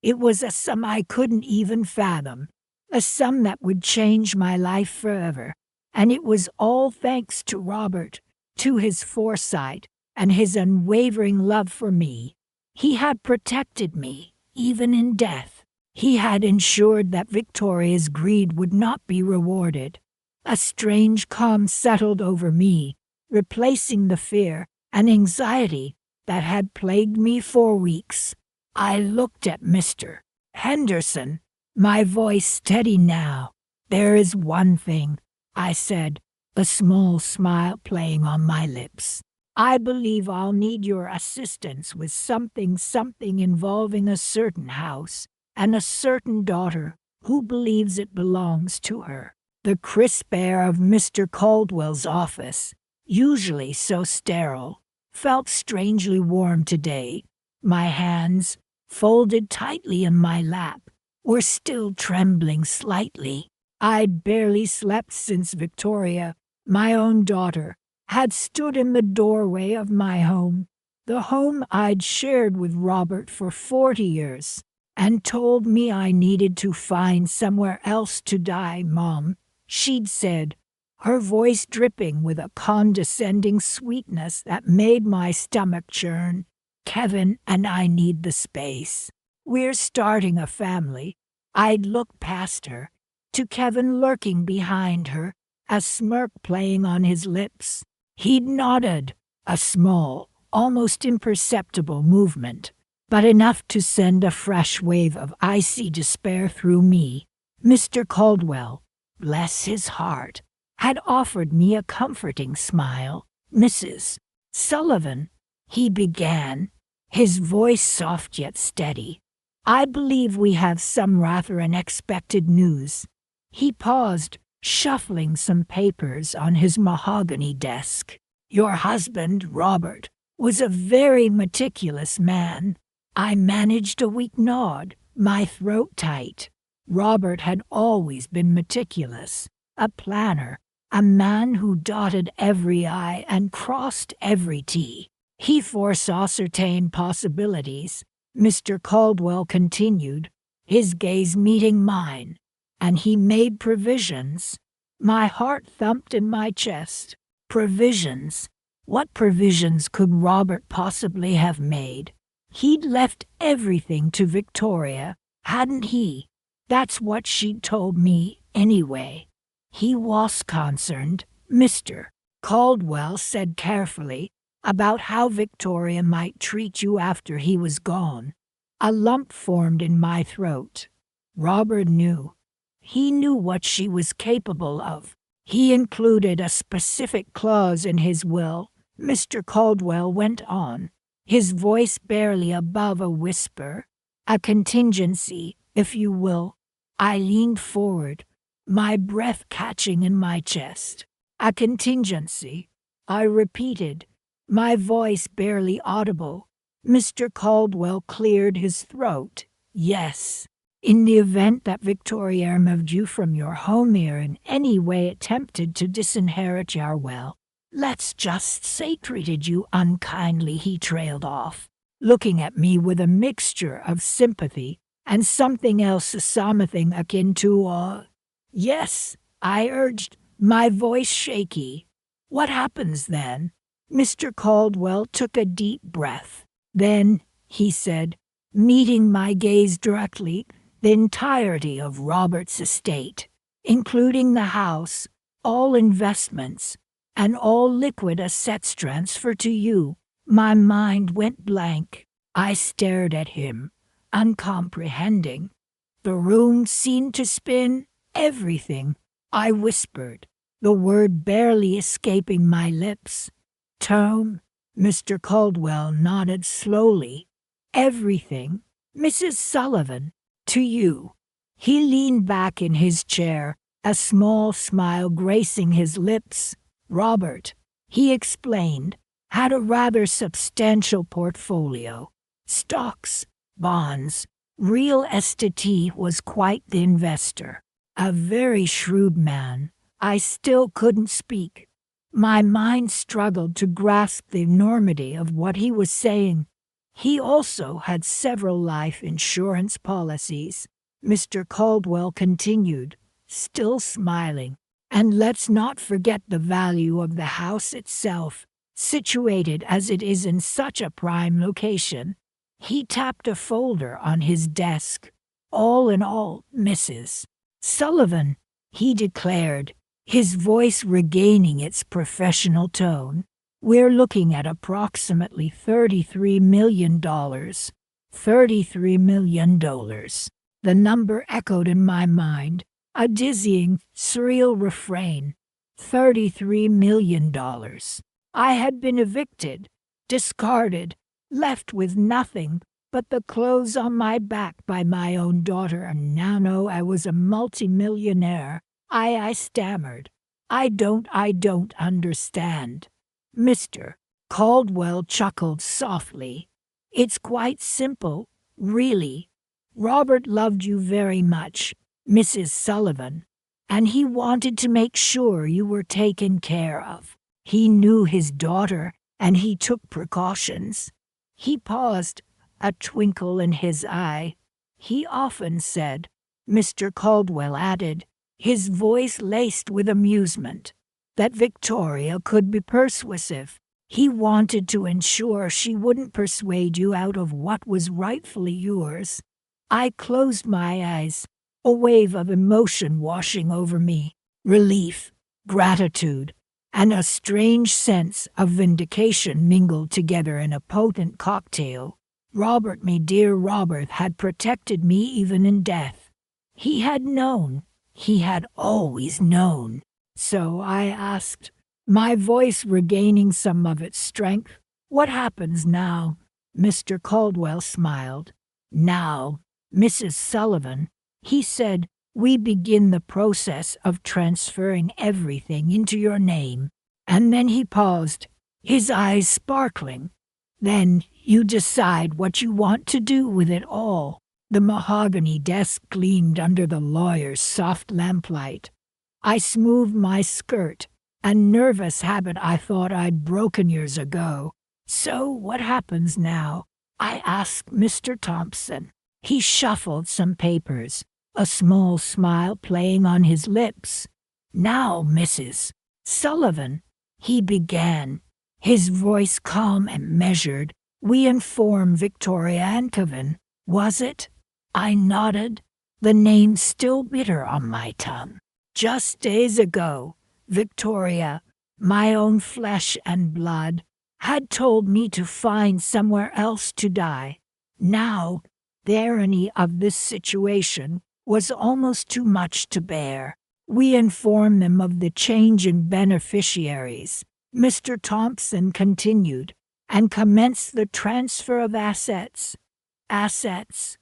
It was a sum I couldn't even fathom, a sum that would change my life forever. And it was all thanks to Robert, to his foresight, and his unwavering love for me. He had protected me, even in death. He had ensured that Victoria's greed would not be rewarded. A strange calm settled over me, replacing the fear and anxiety that had plagued me for weeks. I looked at Mr. Henderson, my voice steady now. There is one thing, I said, a small smile playing on my lips. I believe I'll need your assistance with something involving a certain house and a certain daughter who believes it belongs to her. The crisp air of Mr. Caldwell's office, usually so sterile, felt strangely warm today. My hands, folded tightly in my lap, were still trembling slightly. I'd barely slept since Victoria, my own daughter, had stood in the doorway of my home, the home I'd shared with Robert for 40 years, and told me I needed to find somewhere else to die, Mom, she'd said, her voice dripping with a condescending sweetness that made my stomach churn. Kevin and I need the space. We're starting a family. I'd looked past her, to Kevin lurking behind her, a smirk playing on his lips. He'd nodded, a small, almost imperceptible movement, but enough to send a fresh wave of icy despair through me. Mr. Caldwell, bless his heart, had offered me a comforting smile. Mrs. Sullivan, he began, his voice soft yet steady. I believe we have some rather unexpected news. He paused, shuffling some papers on his mahogany desk. Your husband, Robert, was a very meticulous man. I managed a weak nod, my throat tight. Robert had always been meticulous, a planner, a man who dotted every I and crossed every T. He foresaw certain possibilities, Mr. Caldwell continued, his gaze meeting mine, and he made provisions. My heart thumped in my chest. Provisions? What provisions could Robert possibly have made? He'd left everything to Victoria, hadn't he? That's what she'd told me, anyway. He was concerned, Mr. Caldwell said carefully, about how Victoria might treat you after he was gone. A lump formed in my throat. Robert knew. He knew what she was capable of. He included a specific clause in his will, Mr. Caldwell went on, his voice barely above a whisper. A contingency, if you will. I leaned forward, my breath catching in my chest. A contingency, I repeated, my voice barely audible. Mr. Caldwell cleared his throat. Yes. In the event that Victoria moved you from your home here in any way attempted to disinherit your well, let's just say treated you unkindly, he trailed off, looking at me with a mixture of sympathy and something else, something akin to yes, I urged, my voice shaky. What happens then? Mr. Caldwell took a deep breath. Then, he said, meeting my gaze directly, the entirety of Robert's estate, including the house, all investments, and all liquid assets transferred to you. My mind went blank. I stared at him, uncomprehending. The room seemed to spin. Everything, I whispered, the word barely escaping my lips. Tome, Mr. Caldwell nodded slowly. Everything, Mrs. Sullivan, to you. He leaned back in his chair, a small smile gracing his lips. Robert, he explained, had a rather substantial portfolio. Stocks, bonds, real estate. Was quite the investor. A very shrewd man. I still couldn't speak. My mind struggled to grasp the enormity of what he was saying. He also had several life insurance policies, Mr. Caldwell continued, still smiling. And let's not forget the value of the house itself, situated as it is in such a prime location. He tapped a folder on his desk. All in all, Mrs. Sullivan, he declared, his voice regaining its professional tone, we're looking at approximately $33 million. $33 million. The number echoed in my mind, a dizzying, surreal refrain. $33 million. I had been evicted, discarded, left with nothing but the clothes on my back by my own daughter, and now know I was a multimillionaire. I stammered. I don't understand. Mr. Caldwell chuckled softly. It's quite simple, really. Robert loved you very much, Mrs. Sullivan, and he wanted to make sure you were taken care of. He knew his daughter, and he took precautions." He paused, a twinkle in his eye. "He often said," Mr. Caldwell added, his voice laced with amusement, "that Victoria could be persuasive. He wanted to ensure she wouldn't persuade you out of what was rightfully yours." I closed my eyes, a wave of emotion washing over me, relief, gratitude, and a strange sense of vindication mingled together in a potent cocktail. Robert, me dear Robert, had protected me even in death. He had known. He had always known. So I asked, my voice regaining some of its strength, "What happens now?" Mr. Caldwell smiled. "Now, Mrs. Sullivan," he said, "we begin the process of transferring everything into your name." And then he paused, his eyes sparkling. "Then you decide what you want to do with it all." The mahogany desk gleamed under the lawyer's soft lamplight. I smoothed my skirt, a nervous habit I thought I'd broken years ago. "So what happens now?" I asked Mr. Thompson. He shuffled some papers, a small smile playing on his lips. "Now, Mrs. Sullivan," he began, his voice calm and measured, "we inform Victoria Ankoven, was it?" I nodded, the name still bitter on my tongue. "Just days ago, Victoria, my own flesh and blood, had told me to find somewhere else to die. Now, the irony of this situation was almost too much to bear. We informed them of the change in beneficiaries," Mr. Thompson continued, "and commenced the transfer of assets." Assets.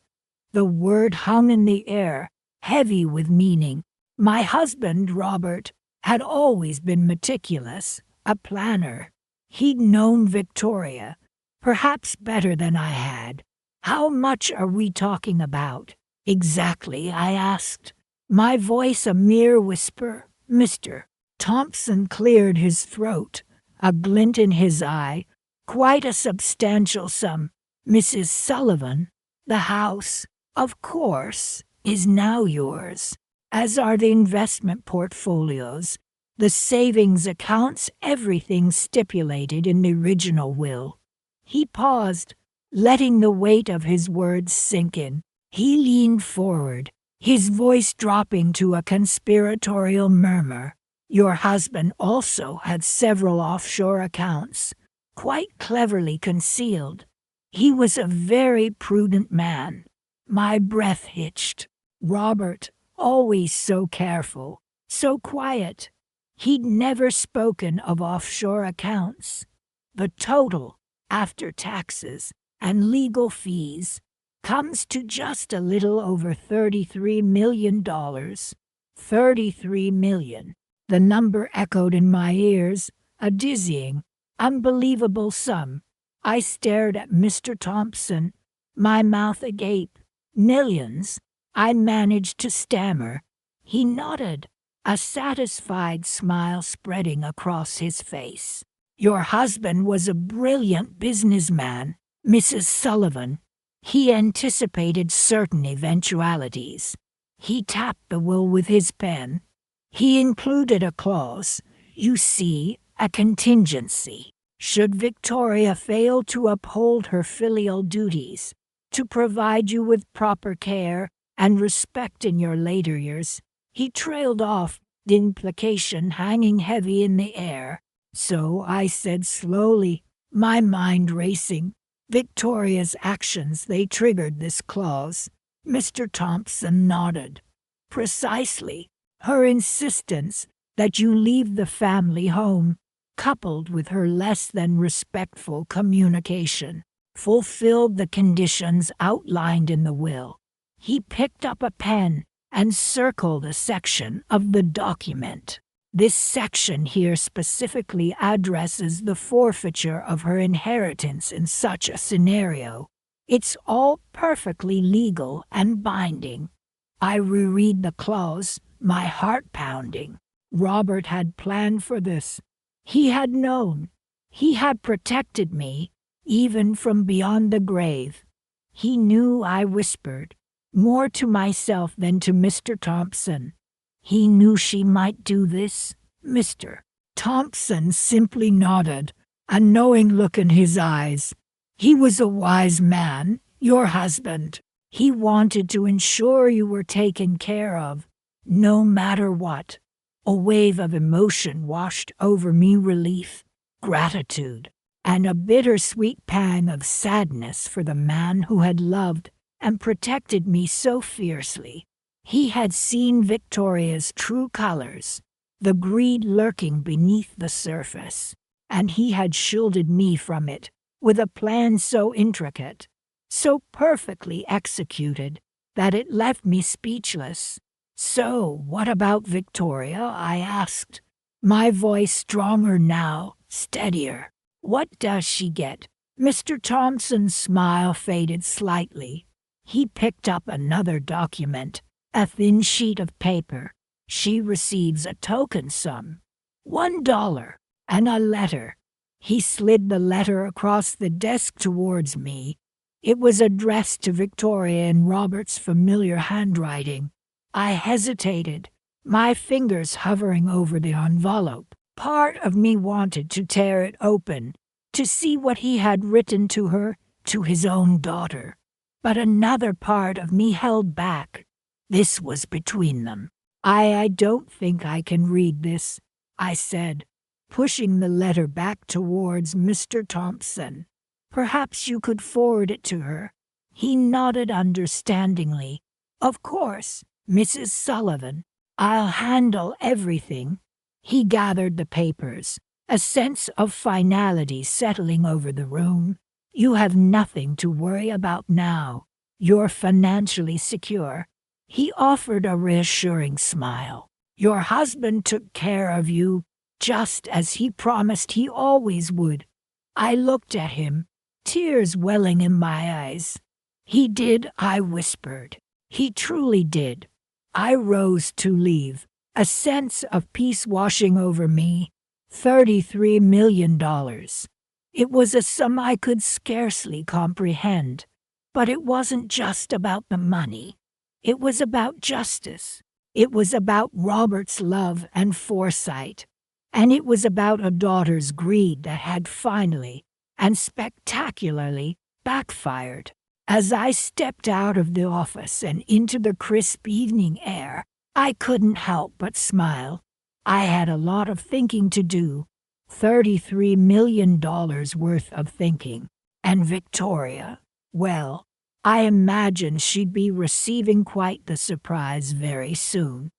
The word hung in the air, heavy with meaning. My husband, Robert, had always been meticulous, a planner. He'd known Victoria, perhaps better than I had. "How much are we talking about?" "Exactly," I asked, my voice a mere whisper. Mr. Thompson cleared his throat, a glint in his eye. "Quite a substantial sum, Mrs. Sullivan. The house, of course, is now yours, as are the investment portfolios, the savings accounts, everything stipulated in the original will." He paused, letting the weight of his words sink in. He leaned forward, his voice dropping to a conspiratorial murmur. "Your husband also had several offshore accounts, quite cleverly concealed. He was a very prudent man." My breath hitched. Robert, always so careful, so quiet. He'd never spoken of offshore accounts. "The total, after taxes and legal fees, comes to just a little over $33 million. $33 million. The number echoed in my ears, a dizzying, unbelievable sum. I stared at Mr. Thompson, my mouth agape. "Millions," I managed to stammer. He nodded, a satisfied smile spreading across his face. "Your husband was a brilliant businessman, Mrs. Sullivan. He anticipated certain eventualities. He tapped the will with his pen. He included a clause, you see, a contingency. Should Victoria fail to uphold her filial duties, to provide you with proper care and respect in your later years." He trailed off, the implication hanging heavy in the air. "So," I said slowly, my mind racing, "Victoria's actions, they triggered this clause." Mr. Thompson nodded. "Precisely. Her insistence that you leave the family home, coupled with her less than respectful communication, fulfilled the conditions outlined in the will." He picked up a pen and circled a section of the document. "This section here specifically addresses the forfeiture of her inheritance in such a scenario. It's all perfectly legal and binding." I reread the clause, my heart pounding. Robert had planned for this. He had known. He had protected me, even from beyond the grave. He knew, I whispered, more to myself than to Mr. Thompson. He knew she might do this, Mr. Thompson simply nodded, a knowing look in his eyes. He was a wise man, your husband. He wanted to ensure you were taken care of, no matter what. A wave of emotion washed over me, relief, gratitude, and a bittersweet pang of sadness for the man who had loved and protected me so fiercely. He had seen Victoria's true colors, the greed lurking beneath the surface, and he had shielded me from it with a plan so intricate, so perfectly executed, that it left me speechless. "So, what about Victoria?" I asked, my voice stronger now, steadier. "What does she get?" Mr. Thompson's smile faded slightly. He picked up another document, a thin sheet of paper. "She receives a token sum, $1, and a letter." He slid the letter across the desk towards me. It was addressed to Victoria in Robert's familiar handwriting. I hesitated, my fingers hovering over the envelope. Part of me wanted to tear it open, to see what he had written to her, to his own daughter. But another part of me held back. This was between them. I don't think I can read this," I said, pushing the letter back towards Mr. Thompson. "Perhaps you could forward it to her." He nodded understandingly. "Of course, Mrs. Sullivan. I'll handle everything." He gathered the papers, a sense of finality settling over the room. "You have nothing to worry about now. You're financially secure." He offered a reassuring smile. "Your husband took care of you, just as he promised he always would." I looked at him, tears welling in my eyes. "He did," I whispered. "He truly did." I rose to leave, a sense of peace washing over me. $33 million. It was a sum I could scarcely comprehend. But it wasn't just about the money. It was about justice. It was about Robert's love and foresight. And it was about a daughter's greed that had finally and spectacularly backfired. As I stepped out of the office and into the crisp evening air, I couldn't help but smile. I had a lot of thinking to do, $33 million worth of thinking. And Victoria, well, I imagined she'd be receiving quite the surprise very soon.